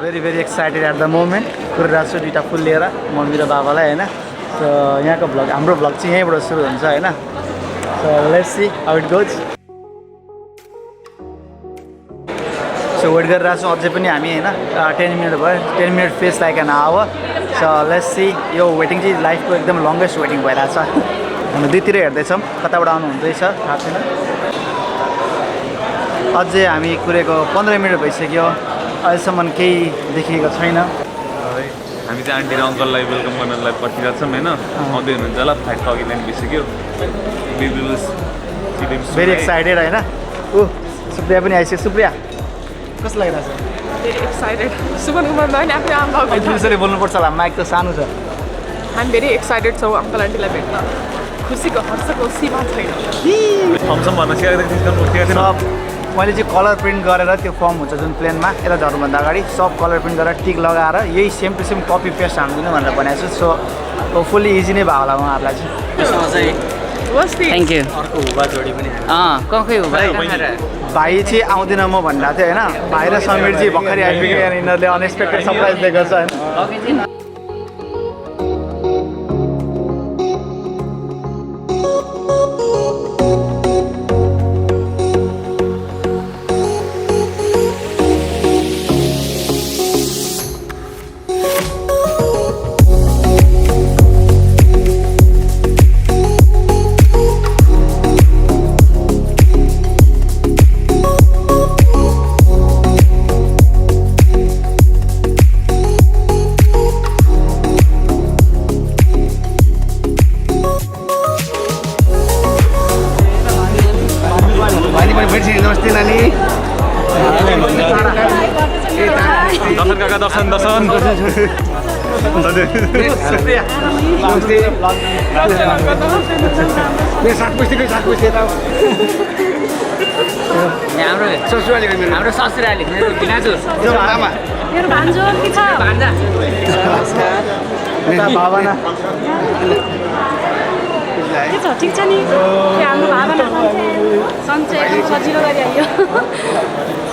very excited at the moment. कुरिरहेको छु दुईटा फुल लिएर मम्मी र बाबालाई हैन. So यहाँको भ्लग हाम्रो भ्लग चाहिँ यहीँबाट सुरु हुन्छ हैन. So let's see how it goes. So wait गरिरहेको छौँ अझै पनि हामी हैन 10 मिनट भयो. 10 minute feels like an hour. So let's see यो वेटिङ चाहिँ लाइफको एकदम लङ्गेस्ट वेटिङ भइरहेछ. हामी दुईतिर हेर्दैछौँ कताबाट आउनु हुँदैछ थाहा छैन. अझै हामी कुरेको 15 मिनट भइसक्यो. अहिलेसम्म केही देखिएको छैन. हामी चाहिँ आन्टी र अङ्कललाई वेलकम गर्नलाई पर्खिरहेको छौँ होइन. आउँदै हुनुहुन्छ होला फ्लाइट अघि बिसक्यो. भेरी एक्साइटेड होइन. ऊ सुप्रिया पनि आइसक्यो. सुप्रिया कस्तो लागिरहेछ? Very excited. सुमन कुमारमा नि आफ्नो आमा त्यसरी बोल्नुपर्छ होला माइक त सानो छ. I'm very excited छौँ अङ्कल आन्टीलाई भेट्न. खुसीको हर्षको सीमा छैन. थम्सम भन्न सिकाएको थिएँ. मैले चाहिँ कलर प्रिन्ट गरेर त्यो फर्म हुन्छ जुन प्लेनमा यसलाई झर्नुभन्दा अगाडि सब कलर प्रिन्ट गरेर टिक लगाएर यही same to same copy paste हान्दिनँ भनेर भनेको छु. सो होपफुल्ली इजी नै भयो होला उहाँहरूलाई चाहिँ. Thank you. अर्को हुबा जोडी पनि कखै हो भाइ? भाइ चाहिँ आउँदैन म भनिरहेको थिएँ होइन. भाइ र समीर चाहिँ भर्खरै आइपुग्यो अनि यिनीहरूले अनएक्सपेक्टेड सरप्राइज दिएको छ होइन. दर्शन काका दर्शन हाम्रो ससुराली मेरो भान्जो के छ? भान्जा भावना के छ? ठिक छ नि? हाम्रो भावना सन्चै एकदम सजिलो गरी आइयो.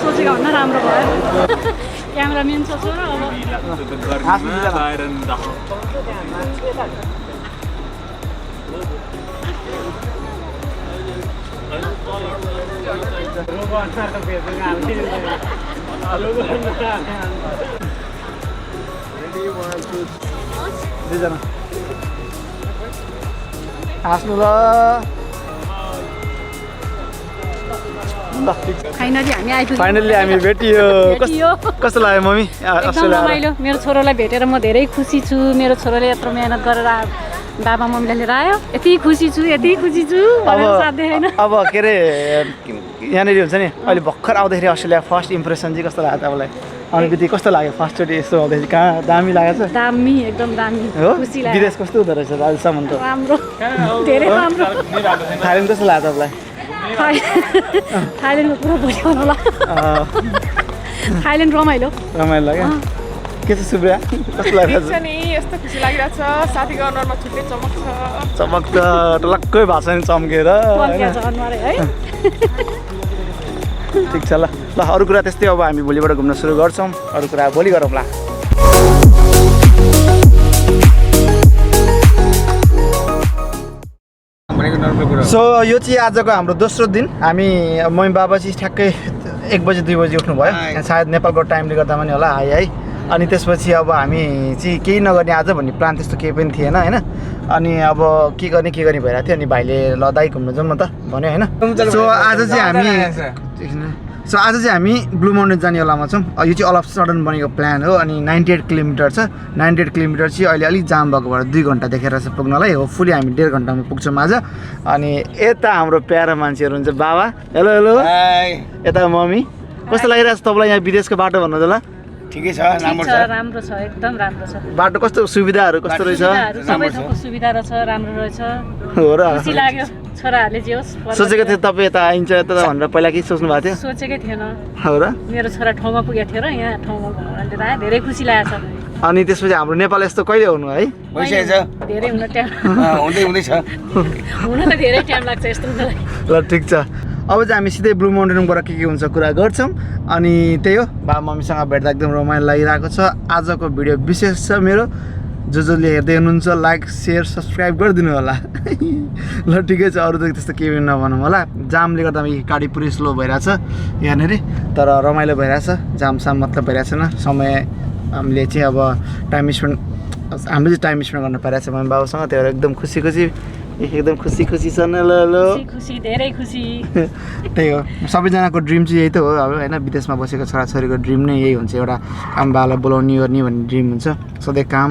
सोचेको भन्दा राम्रो भयो. क्यामेराम्यान छ र दुईजना हाँस्नु ल. फाइनली हामी भेटियो. कस्तो लाग्यो मम्मी? एकदम रमाइलो. मेरो छोरोलाई भेटेर म धेरै खुसी छु. मेरो छोरोले यत्रो मेहनत गरेर बाबा मम्मीलाई लिएर आयो. यति खुसी छु साथ देखेन. अब के अरे यहाँनिर हुन्छ नि अहिले भर्खर आउँदाखेरि अस्ट्रेलिया फर्स्ट इम्प्रेसन चाहिँ कस्तो लाग्यो तपाईँलाई? अनुभूति कस्तो लाग्यो फर्स्टचोटि यस्तो आउँदाखेरि? कहाँ दामी लागेको छ? दामी एकदम दामी. हो खुसी लाग्यो. विदेश कस्तो हुँदो रहेछ अहिलेसम्म त? राम्रो धेरै राम्रो. थाइल्यान्ड कस्तो लाग्यो तपाईँलाई? थाइल्यान्डको कुरा बोल्नु होला. थाइल्यान्ड रमाइलो लाग्यो. के छ सुप्रिया कस्तो लागिरहेछ? नि यस्तो खुसी लागिरहेछ. साथीको अनुहारमा छुट्टै चमक छ. चमक त टलक्कै भएको छ नि चम्केर. ठिक छ ल. अरू कुरा त्यस्तै. अब हामी भोलिबाट घुम्न सुरु गर्छौँ. अरू कुरा भोलि गरौँला. सो यो चाहिँ आजको हाम्रो दोस्रो दिन. हामी मम्मी बाबा चाहिँ ठ्याक्कै 1 बजे 2 बजे उठ्नुभयो. सायद नेपालको टाइमले गर्दा पनि होला. है अनि त्यसपछि अब हामी चाहिँ केही नगर्ने आज भन्ने प्लान त्यस्तो केही पनि थिएन होइन. अनि अब के गर्ने भइरहेको थियो. अनि भाइले ल दाइ घुम्न जाउँ न त भन्यो होइन. सो आज चाहिँ हामी ब्लू माउन्टेन जाने वालामा छौँ. यो चाहिँ अल अफ सडन बनेको प्लान हो. अनि 98 किलोमिटर छ. 98 किलोमिटर चाहिँ अहिले अलिक जाम भएको भएर 2 घन्टा देखेर छ पुग्नलाई. होपफुली हामी 1.5 घन्टामा पुग्छौँ आज. अनि यता हाम्रो प्यारा मान्छेहरू हुन्छ. बाबा हेलो हेलो. यता मम्मी कस्तो लागिरहेको छ तपाईँलाई यहाँ विदेशको बाटो भन्नु होला? ठिकै छ. राम्रो छ एकदम राम्रो छ. बाटो कस्तो सुविधाहरू कस्तो रहेछ? सबै थोकको सुविधा रहेछ. राम्रो रहेछ. हो र खुसी लाग्यो. छोराहरूले जे होस् सोचेको थियो तपाईँ यता आइन्छ यता भनेर पहिला के सोच्नु भएको थियो? सोचेकै थिएन. हो र मेरो छोरा ठाउँमा पुगेको थियो र यहाँ ठाउँमा लिएर आयो. धेरै खुसी लागेको छ. अनि त्यसपछि हाम्रो नेपाल यस्तो कहिले हुनु है? भइसकेछ. धेरै हुन टाइम हुँदैछ. हुनलाई धेरै टाइम लाग्छ यस्तो हुनलाई. ल ठिक छ. अब चाहिँ हामी सिधै ब्लू माउन्टेनबाट के हुन्छ कुरा गर्छौँ अनि त्यही हो बाबा मम्मीसँग भेट्दा एकदम रमाइलो लागिरहेको छ आजको भिडियो विशेष छ मेरो जसले हेर्दै हुनुहुन्छ लाइक सेयर सब्सक्राइब गरिदिनु होला ल ठिकै छ अरू त त्यस्तो केही नभनौँ होला जामले गर्दा गाडी पुरै स्लो भइरहेछ यहाँनिर तर रमाइलो भइरहेछ जामसाम मतलब भइरहेको छैन समय हामीले चाहिँ अब हामीले टाइम स्पेन्ड गर्न पाइरहेको छ मम्मी बाबासँग त्यही भएर एकदम खुसी खुसी छ न ल खुसी धेरै खुसी त्यही हो सबैजनाको ड्रिम चाहिँ यही त हो अब होइन विदेशमा बसेको छोराछोरीको ड्रिम नै यही हुन्छ एउटा आमाबालाई बोलाउने गर्ने भन्ने ड्रिम हुन्छ सधैँ काम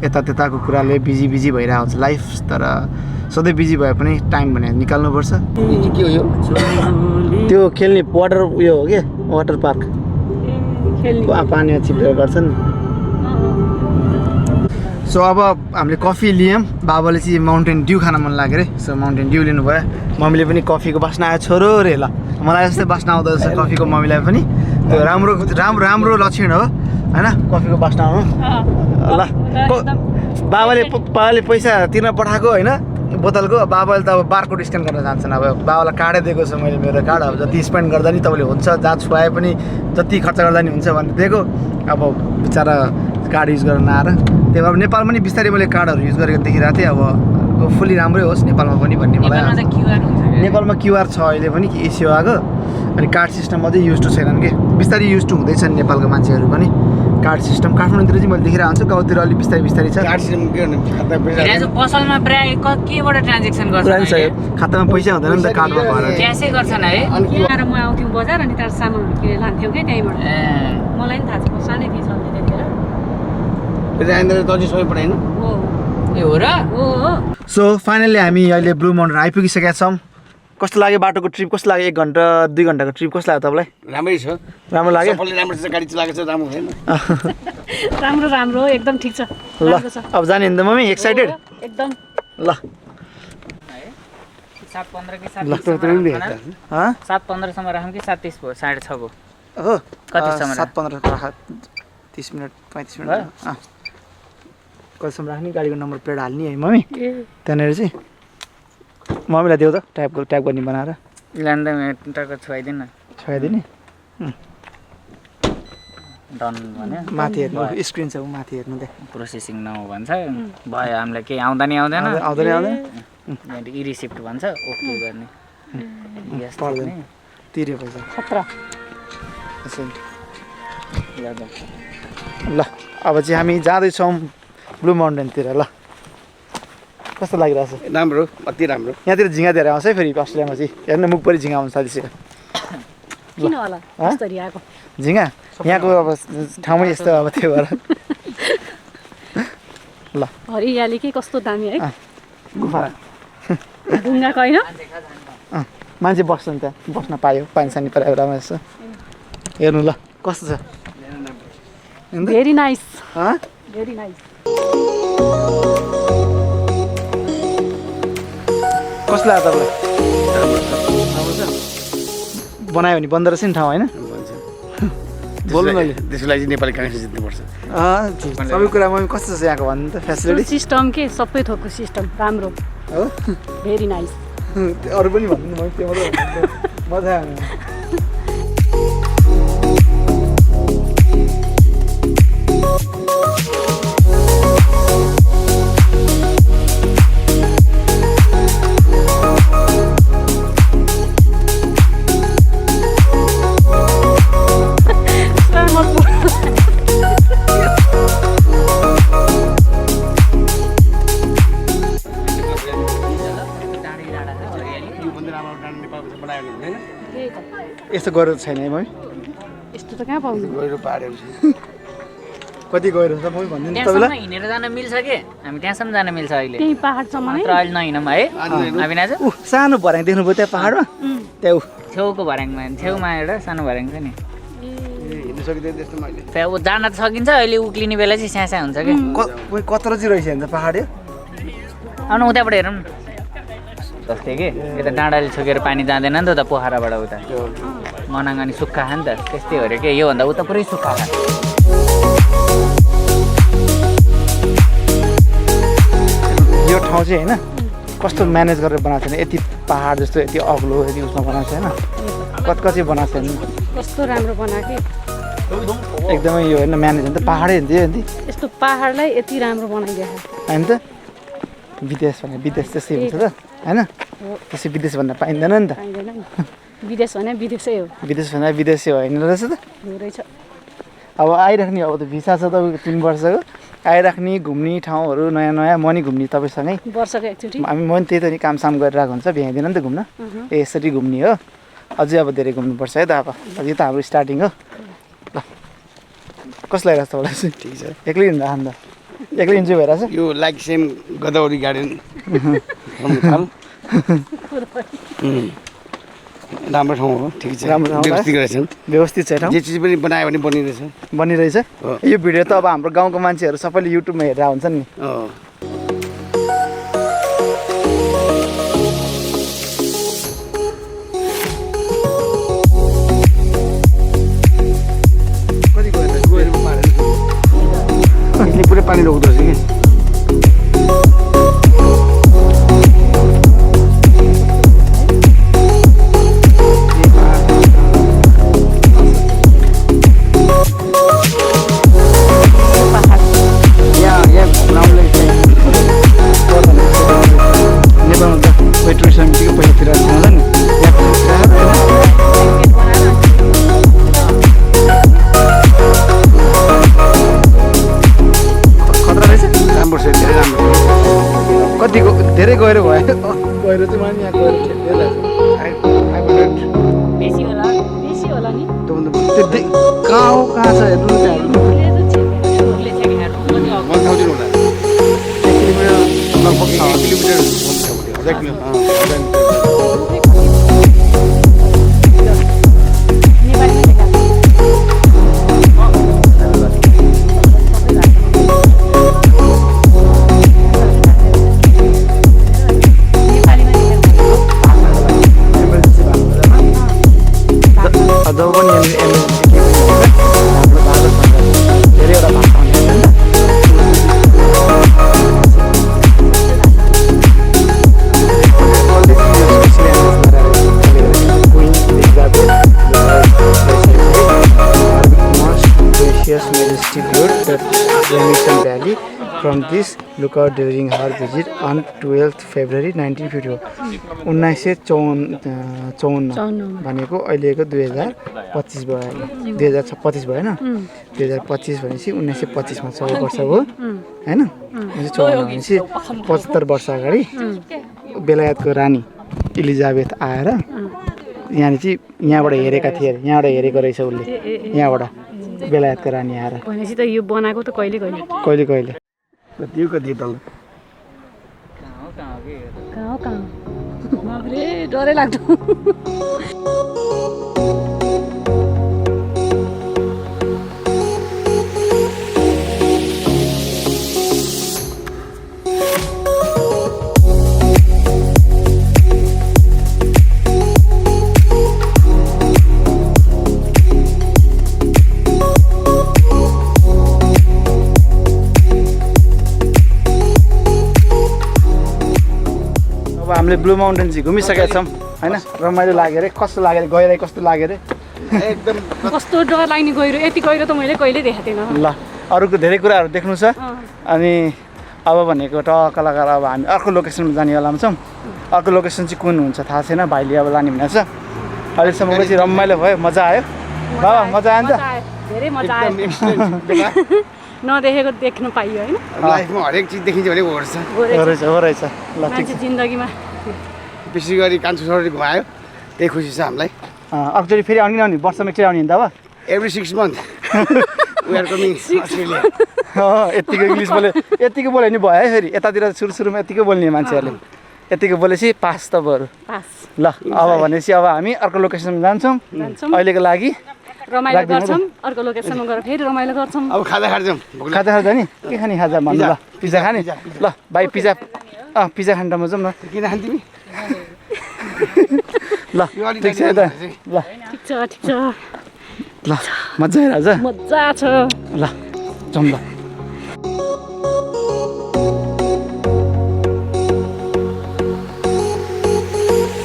यतात्यताको कुराले बिजी भइरहेको हुन्छ लाइफ तर सधैँ बिजी भए पनि टाइम भने निकाल्नुपर्छ के हो यो त्यो खेल्ने वाटर उयो हो क्या वाटर पार्क पानीमा चिप्लेर गर्छन् सो अब हामीले कफी लियौँ बाबाले चाहिँ माउन्टेन ड्यू खान मन लाग्यो अरे सो माउन्टेन ड्यू लिनुभयो मम्मीले पनि कफीको बास्ना आयो छोरो रे ल मलाई जस्तै बास्ना आउँदो रहेछ कफीको मम्मीलाई पनि त्यो राम्रो लक्षण हो होइन कफीको बास्ना आउनु ल बाबाले पैसा तिर्न पठाएको होइन बोतलको बाबाले त अब बारकोड स्क्यान गर्न जान्छन् अब बाबालाई कार्डै दिएको छ मैले मेरो कार्ड अब जति स्पेन्ड गर्दा नि तपाईँले हुन्छ जहाँ छुवाए पनि जति खर्च गर्दा नि हुन्छ भनेर दिएको अब बिचरा कार्ड युज गर्न नआएर त्यही भएर नेपालमा पनि बिस्तारै मैले कार्डहरू युज गरेको देखिरहेको थिएँ अब फुल्ली राम्रै होस् नेपालमा पनि भन्ने मलाई नेपालमा क्युआर छ अहिले पनि कि एसियो आएको अनि कार्ड सिस्टम अझै युज टु छैनन् कि बिस्तारै युज टु हुँदैछन् नेपालको मान्छेहरू पनि कार्ड सिस्टम काठमाडौँतिर चाहिँ मैले देखिरहेको हुन्छु गाउँतिर अलिक बिस्तारै छ कार्ड सिस्टम के पसलमा प्राय केबाट ट्रान्जेक्सन गर्छ खातामा पैसा हुँदैन नि त कार्डमा भएर क्यासै गर्छन् है अनि यहाँ म आउँथ्यौँ बजार अनि त्यहाँ सामानहरू किनेर लान्थ्यौँ क्या त्यहीँबाट मलाई पनि थाहा छ सानै थिएँ सधैँ त्यतिखेर हो र सो फाइनली हामी अहिले ब्लू माउन्टेन आइपुगिसकेका छौँ कस्तो लाग्यो बाटोको ट्रिप कस्तो लाग्यो 1 घन्टा 2 घन्टाको ट्रिप कस्तो लाग्यो तपाईँलाई राम्रै छ राम्रो लाग्यो राम्रो छ गाडी चलाएको छ राम्रो छैन राम्रो एकदम ठिक छ ल अब जाने नि त मम्मी एक्साइटेड एकदम ल 7:15 कि 7:15 सम्म राखौँ कि 7:30 भयो 6:30 भयो हो कतिसम्म 7:15 राख 30 मिनट 35 मिनट कतिसम्म राख्ने गाडीको नम्बर प्लेट हाल्ने है मम्मी त्यहाँनिर चाहिँ मम्मीलाई देऊ त ट्याप गर्ने बनाएर लाँदा टक्क छुवाइदिनु छुवाइदिने डन भन्यो माथि हेर्नु स्क्रिन छ माथि हेर्नु त्यहाँ प्रोसेसिङ नहो भन्छ भयो हामीलाई केही आउँदैन आउँदैन रिसिप्ट भन्छ ओके गर्ने पर्दैन तिर्यो पैसा खतरा ल अब चाहिँ हामी जाँदैछौँ ब्लू माउन्टेनतिर ल कस्तो लागिरहेछ राम्रो अति राम्रो यहाँतिर झिँगा धेरै आउँछ है फेरि अस्ट्रेलियामा चाहिँ हेर्नु मुखभरि झिँगा आउनु थालिसक्यो किन होला कसरी आएको झिँगा यहाँको अब ठाउँमै यस्तो अब त्यो भएर ल हरियाली के कस्तो दामी है गुफा ढुङ्गाको होइन मान्छे बस्छन् त्यहाँ बस्न पायो पानी सानी पऱ्यो राम्रो छ हेर्नु ल कस्तो छ भेरी नाइस भेरी नाइस कस्तो लाग्यो तपाईँलाई बनायो भने बन्दो रहेछ नि ठाउँ होइन बोल्नु न त्यसको लागि नेपाली काङ्ग्रेस जित्नुपर्छ सबै कुरामा कस्तो छ यहाँको भन्नु त फेसिलिटी सिस्टम के सबै थोकको सिस्टम राम्रो हो भेरी नाइस अरू पनि भन्नु म त्यो मात्रै मजा आयो यस्तो गहिरो छैन है मम्मी यस्तो त कहाँ पाउँछ गहिरो पाहाडहरू छ कति गहिरो छ मम्मी भनिदिनु त्यहाँसम्म तपाईँलाई हिँडेर जान मिल्छ कि हामी त्यहाँसम्म जान मिल्छ अहिले त्यही पाहाडसम्म नै मात्र अहिले नहिँडौँ है अविनाज सानो भर्याङ देख्नुभयो त्यहाँ पाहाडमा त्यहाँ छेउको भर्याङमा छेउमा एउटा सानो भर्याङ छ नि हिँड्नु सकिँदैन त्यस्तो मैले त्यहाँ जान त सकिन्छ अहिले उक्लिने बेला चाहिँ स्यासा हुन्छ कि कत्रो चाहिँ रहेछ नि त पाहाड यो आउनु उताबाट हेरौँ न जस्तै कि यता डाँडाले छोकेर पानी जाँदैन नि त उता पोखराबाट उता मनाङ अनि सुक्खा खा नि त त्यस्तै हो अरे के योभन्दा उता पुरै सुक्खा खा यो ठाउँ चाहिँ होइन कस्तो म्यानेज गरेर बनाएको छैन यति पहाड जस्तो यति अग्लो यति उसमा बनाएको छैन कति बनाएको छैन कस्तो राम्रो बनाएको एकदमै यो होइन म्यानेज होइन त पहाडै हुन्थ्यो नि यस्तो पहाडलाई यति राम्रो बनाइदिएको होइन त विदेश भने विदेश त्यस्तै हुन्छ त होइन त्यसै विदेश भन्न पाइँदैन नि त पाइँदैन नि विदेश भने विदेशै हो विदेश भन्दा विदेशै होइन रहेछ त हो रहेछ अब आइराख्ने अब त भिसा छ तपाईँको 3 वर्षको आइराख्ने घुम्ने ठाउँहरू नयाँ नयाँ म नि घुम्ने तपाईँसँगै वर्षको एकचोटि हामी म नि त्यही त नि कामसाम गरिरहेको हुन्छ भ्याइँदैन नि त घुम्न यसरी घुम्ने हो अझै अब धेरै घुम्नुपर्छ है त अब यो त हाम्रो स्टार्टिङ हो ल कस्तो लागिरहेको छ तपाईँलाई चाहिँ ठिक छ एक्लै हिँड्दा अन्त एक्लै इन्जोय भइरहेछ यो लाइक सेम गोदावरी गार्डन राम्रो ठाउँ हो ठिक छ राम्रो ठाउँ व्यवस्थित गरेछन् व्यवस्थित छ ठाउँ जे चिज पनि बनायो भने बनिरहेछ बनिरहेछ यो भिडियो त अब हाम्रो गाउँको मान्छेहरू सबैले युट्युबमा हेरेर हुन्छन् नि पुरै पानी रोक्दो रहेछ कि कतिको धेरै गहिरो भयो गहिरो चाहिँ मलाई यहाँ गहिरो धेरै लाग्छ बेसी होला नि त्यो कहाँ हो कहाँ छ हेर्नु न लगभग 1 किलोमिटर जब पनि एमएलसी हाम्रो भारतमा धेरैवटा भाषा हुन्छ Majestic Road, the Remington Valley. From this, look out during her visit on 12th February 1954. 1954 भनेको अहिलेको 2025 भयो 2025 भएन 2025 भनेपछि 1925 मा 100 वर्ष हो हैन 1954 भनेपछि 75 वर्ष अगाडि बेलायतको रानी एलिजाबेथ आएर यहाँबाट हेरेका थिए यहाँबाट हेरेको रहेछ उसले यहाँबाट बेलायतको रानी आएर भनेपछि त यो बनाएको त कहिले त्यो कति तल कहाँ बाबरे डरै लाग्दो हामीले ब्लू माउन्टेन चाहिँ घुमिसकेका छौँ हैन रमाइलो लाग्यो रे कस्तो लाग्यो रे गहिराई कस्तो लाग्यो रे एकदम कस्तो डर लाग्ने गहिरो यति गहिरो त मैले कहिले देखेको थिएन ल अरूको धेरै कुराहरू देख्नु छ अनि अब भनेको टक्क लगाएर अब हामी अर्को लोकेसनमा जानेवालामा छौँ अर्को लोकेसन चाहिँ कुन हुन्छ थाहा छैन भाइले अब लाने भनेको छ अहिलेसम्मको चाहिँ रमाइलो भयो मजा आयो बाबा मजा आयो नि त धेरै मजा आयो नदेखेको देख्न पाइयो हैन लाइफमा हरेक चिज देखिन्छ भने हो रहेछ हो रहेछ ल ठिक मान्छे जिन्दगीमा विशेष गरी कान्छो छोरी घुमायो त्यही खुसी छ हामीलाई एक्चुअली फेरि आउने आउने वर्षमा एकचोटि आउने नि त अब every 6 month we are coming Australia यतिको इङ्ग्लिस बोले यतिको बोल्यो नि भयो है फेरि यतातिर सुरुमा यतिकै बोल्ने मान्छेहरूले यतिको बोलेपछि पास त बरु ल अब भनेपछि अब हामी अर्को लोकेसनमा जान्छौँ अहिलेको लागि रमाइलो गर्छौँ अर्को लोकेसनमा गएर फेरि रमाइलो गर्छौँ अब खाजा खान्छौँ खाजा खाजा नि के खाने खाजा भन्नु ल पिज्जा खाने ल भाइ पिज्जा पिज्जा खाने ठाउँमा जाउँ न किन खान् तिमी ल ठिक छ त ल ठिक छ ल मजा आइरहेछ मजा छ ल जाउँ ल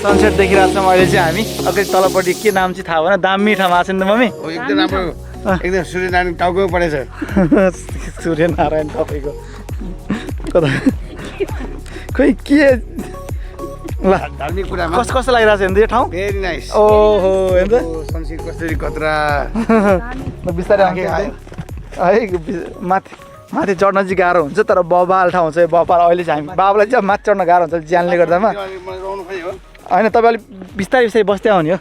सनसेट देखिरहेको छौँ अहिले चाहिँ हामी अगाडि तलपट्टि के नाम चाहिँ थाहा भएन दामी ठाउँमा आएको छ नि त मम्मी हो एकदम राम्रो एकदम सूर्यनारायण टाउको परेछ सूर्यनारायण तपाईँको कता खोइ के ल धार्मिक कुरामा कस्तो लागिरहेको छ हेर्नु यो ठाउँ भेरी नाइस ओहो हेर्नु सनसेट कसरी कत्रा बिस्तारै आउँछ है माथि चढ्न चाहिँ गाह्रो हुन्छ तर बबाल ठाउँ छ बबाल अहिले चाहिँ हामी बाबालाई चाहिँ माथि चढ्न गाह्रो हुन्छ ज्यानले गर्दामा होइन तपाईँ अलिक बिस्तारै बिस्तारै बस्दै आउने हो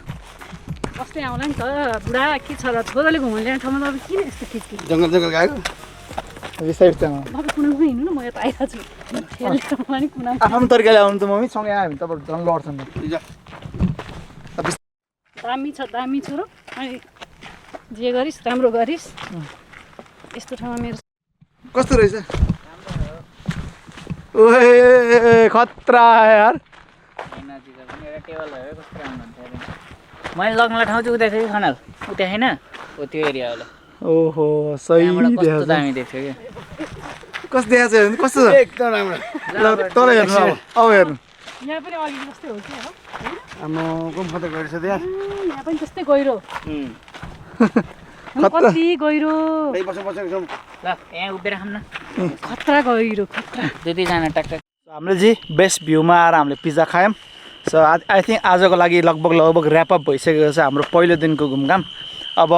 कस्तै आउला नि त बुढा के छ र छोराले घुमाउनु ल्याउने ठाउँमा तपाईँ किन यस्तो खिचकिच जङ्गल जङ्गल गएको बिस्तारै बिस्तारै आउनु तपाईँ कुनामा हिँड्नु न म यता आइरहेको छु ठेलले मलाई नि कुनामा आफ्नो तरिकाले आउनु त मम्मी सँगै आयो भने तपाईँहरू झन् लड्छन् दामी छु र अनि जे गरिस् राम्रो गरिस् यस्तो ठाउँमा मेरो कस्तो रहेछ ओए खतरा यार मैले लग्नलाई ठाउँ चाहिँ उता थियो कि खनाल उता होइन हो त्यो एरिया होला ओहो सही कस्तो दामी देख्थ्यो कि कस्तो देखाएको छ हेर्नु कस्तो छ एकदम राम्रो ल तल हेर्नु अब हेर्नु यहाँ पनि अलिकति जस्तै हो कि हो आम्मा कोम खतरा गरेछ त्यहाँ यहाँ पनि त्यस्तै गहिरो कति गहिरो ल यहाँ उभिएर खाऊँ न खतरा गहिरो खतरा दुईजना टक्क हामीले चाहिँ बेस्ट भ्यूमा आएर हामीले पिज्जा खायौँ सो आई थिङ्क आजको लागि लगभग ऱ्यापअप भइसकेको छ हाम्रो पहिलो दिनको घुमघाम अब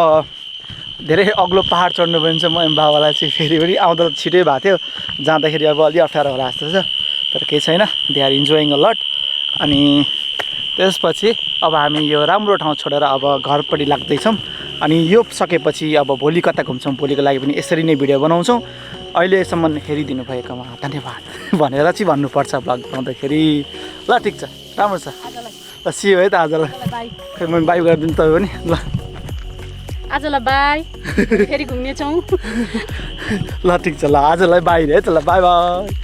धेरै अग्लो पहाड चढ्नु पनि छ म बाबालाई चाहिँ फेरि पनि आउँदा त छिटै भएको थियो जाँदाखेरि अब अलि अप्ठ्यारो होला जस्तो छ तर केही छैन they are enjoying a lot अनि त्यसपछि अब हामी यो राम्रो ठाउँ छोडेर अब घरपट्टि लाग्दैछौँ अनि यो सकेपछि अब भोलि कता घुम्छौँ भोलिको लागि पनि यसरी नै भिडियो बनाउँछौँ अहिलेसम्म हेरिदिनु भएकोमा धन्यवाद भनेर चाहिँ भन्नुपर्छ भ्लग बनाउँदाखेरि ल ठिक छ राम्रो छ ल सियो है त आजलाई खै म बाई गरिदिनु तपाईँ पनि ल आजलाई बाई फेरि घुम्नेछौँ ल ठिक छ ल आजलाई बाई है त ल बाई बाई